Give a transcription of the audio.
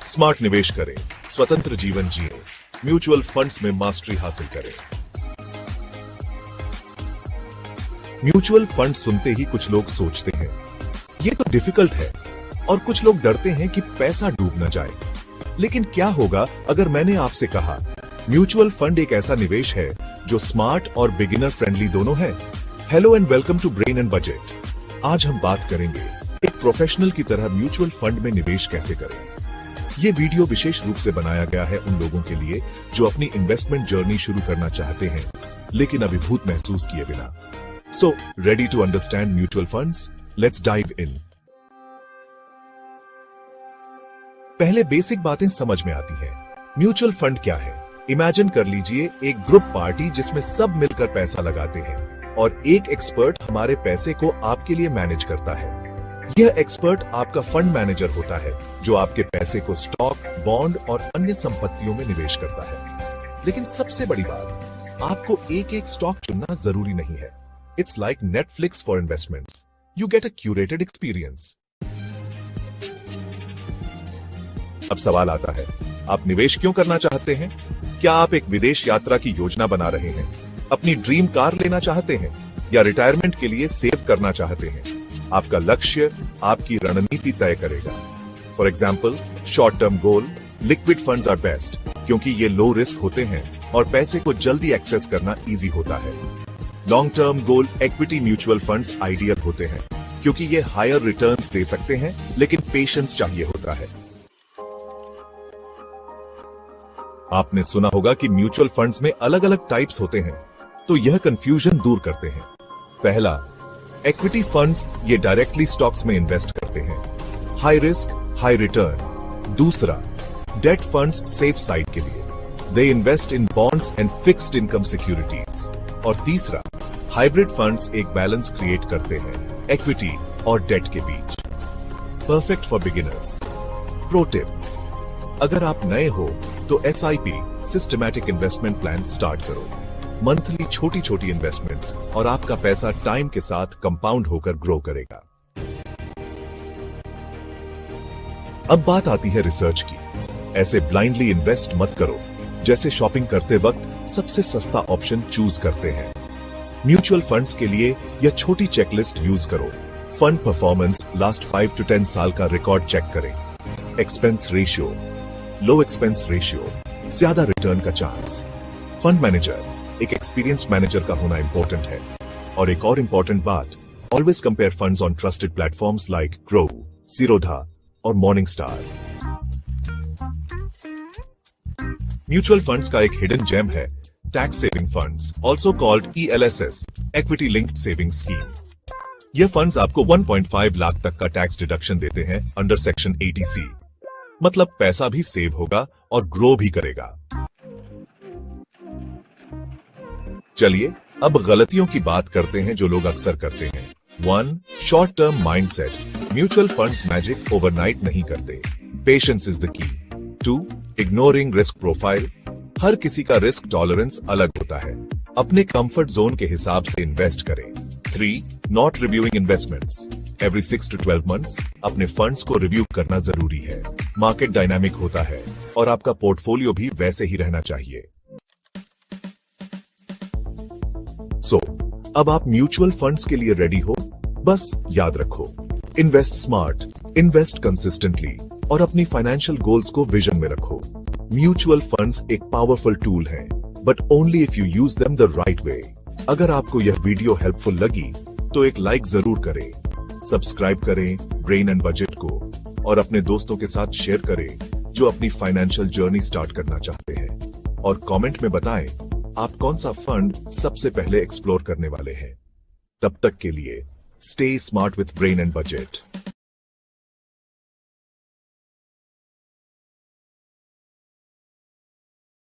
Smart निवेश करें, स्वतंत्र जीवन जिए, म्यूचुअल फंड्स में मास्टरी हासिल करें। म्यूचुअल फंड सुनते ही कुछ लोग सोचते हैं ये तो डिफिकल्ट है, और कुछ लोग डरते हैं कि पैसा डूब न जाए। लेकिन क्या होगा अगर मैंने आपसे कहा म्यूचुअल फंड एक ऐसा निवेश है जो स्मार्ट और बिगिनर फ्रेंडली दोनों है। Hello and welcome to Brain and Budget. आज हम बात करेंगे एक प्रोफेशनल की तरह म्यूचुअल फंड में निवेश कैसे करें। ये वीडियो विशेष रूप से बनाया गया है उन लोगों के लिए जो अपनी इन्वेस्टमेंट जर्नी शुरू करना चाहते हैं लेकिन अभिभूत महसूस किए बिना। So ready to understand mutual funds? Let's dive in. पहले बेसिक बातें समझ में आती हैं। म्यूचुअल फंड क्या है? इमेजिन कर लीजिए एक ग्रुप पार्टी जिसमें सब मिलकर पैसा लगाते हैं और एक एक्सपर्ट हमारे पैसे को आपके लिए मैनेज करता है। यह एक्सपर्ट आपका फंड मैनेजर होता है जो आपके पैसे को स्टॉक, बॉन्ड और अन्य संपत्तियों में निवेश करता है। लेकिन सबसे बड़ी बात, आपको एक एक स्टॉक चुनना जरूरी नहीं है। It's like Netflix for investments. You get a curated experience. अब सवाल आता है, आप निवेश क्यों करना चाहते हैं? क्या आप एक विदेश यात्रा की योजना बना रहे हैं, अपनी ड्रीम कार लेना चाहते हैं, या रिटायरमेंट के लिए सेव करना चाहते हैं? आपका लक्ष्य आपकी रणनीति तय करेगा। For example, short term goal, liquid funds are best क्योंकि ये लो रिस्क होते हैं और पैसे को जल्दी एक्सेस करना इजी होता है। Long term goal, equity mutual funds ideal होते हैं क्योंकि ये हायर रिटर्न्स दे सकते हैं लेकिन पेशेंस चाहिए होता है। आपने सुना होगा कि म्यूचुअल फंड्स में अलग अलग टाइप्स होते हैं, तो यह कंफ्यूजन दूर करते हैं। पहला, इक्विटी फंड्स, ये डायरेक्टली स्टॉक्स में इन्वेस्ट करते हैं, हाई रिस्क हाई रिटर्न। दूसरा, डेट फंड्स, सेफ साइड के लिए, they invest in bonds and fixed income securities. और तीसरा, हाइब्रिड फंड्स, एक बैलेंस क्रिएट करते हैं इक्विटी और डेट के बीच। Perfect for beginners. Pro tip, अगर आप नए हो तो SIP, systematic investment plan start करो। मंथली छोटी छोटी इन्वेस्टमेंट्स और आपका पैसा टाइम के साथ कंपाउंड होकर ग्रो करेगा। अब बात आती है रिसर्च की। ऐसे ब्लाइंडली इन्वेस्ट मत करो जैसे शॉपिंग करते वक्त सबसे सस्ता ऑप्शन चूज करते हैं। म्यूचुअल फंड्स के लिए यह छोटी चेकलिस्ट यूज करो। फंड परफॉर्मेंस, लास्ट 5 to 10 साल का रिकॉर्ड चेक करें। एक्सपेंस रेशियो, लो एक्सपेंस रेशियो, ज्यादा रिटर्न का चांस। फंड मैनेजर, एक एक्सपीरियंस्ड मैनेजर का होना इंपॉर्टेंट है। और एक और इंपॉर्टेंट बात, always compare funds on trusted platforms like grow, Zerodha और मॉर्निंगस्टार। म्यूचुअल फंड्स का एक हिडन जेम है tax saving funds, also called ELSS, equity linked saving scheme. यह फंड्स आपको 1.5 लाख तक का टैक्स डिडक्शन देते हैं अंडर सेक्शन 80C। मतलब पैसा भी सेव होगा और ग्रो भी करेगा। चलिए अब गलतियों की बात करते हैं जो लोग अक्सर करते हैं। 1. Short term mindset. Mutual funds magic overnight नहीं करते। Patience is the key. 2. Ignoring risk profile. हर किसी का रिस्क टॉलरेंस अलग होता है। अपने कंफर्ट जोन के हिसाब से इन्वेस्ट करें। 3. Not reviewing investments. Every 6 to 12 months अपने फंड्स को रिव्यू करना जरूरी है। मार्केट डायनामिक होता है और आपका पोर्टफोलियो भी वैसे ही रहना चाहिए। अब आप म्यूचुअल फंड्स के लिए रेडी हो? बस याद रखो, इन्वेस्ट स्मार्ट, इन्वेस्ट कंसिस्टेंटली और अपनी फाइनेंशियल गोल्स को विजन में रखो। म्यूचुअल फंड्स एक पावरफुल टूल है, but only if you use them the right way. अगर आपको यह वीडियो हेल्पफुल लगी तो एक लाइक जरूर करें, सब्सक्राइब करें ब्रेन एंड बजट को और अपने दोस्तों के साथ शेयर करें जो अपनी फाइनेंशियल जर्नी स्टार्ट करना चाहते हैं। और कमेंट में बताएं आप कौन सा फंड सबसे पहले एक्सप्लोर करने वाले हैं। तब तक के लिए stay smart with brain and budget.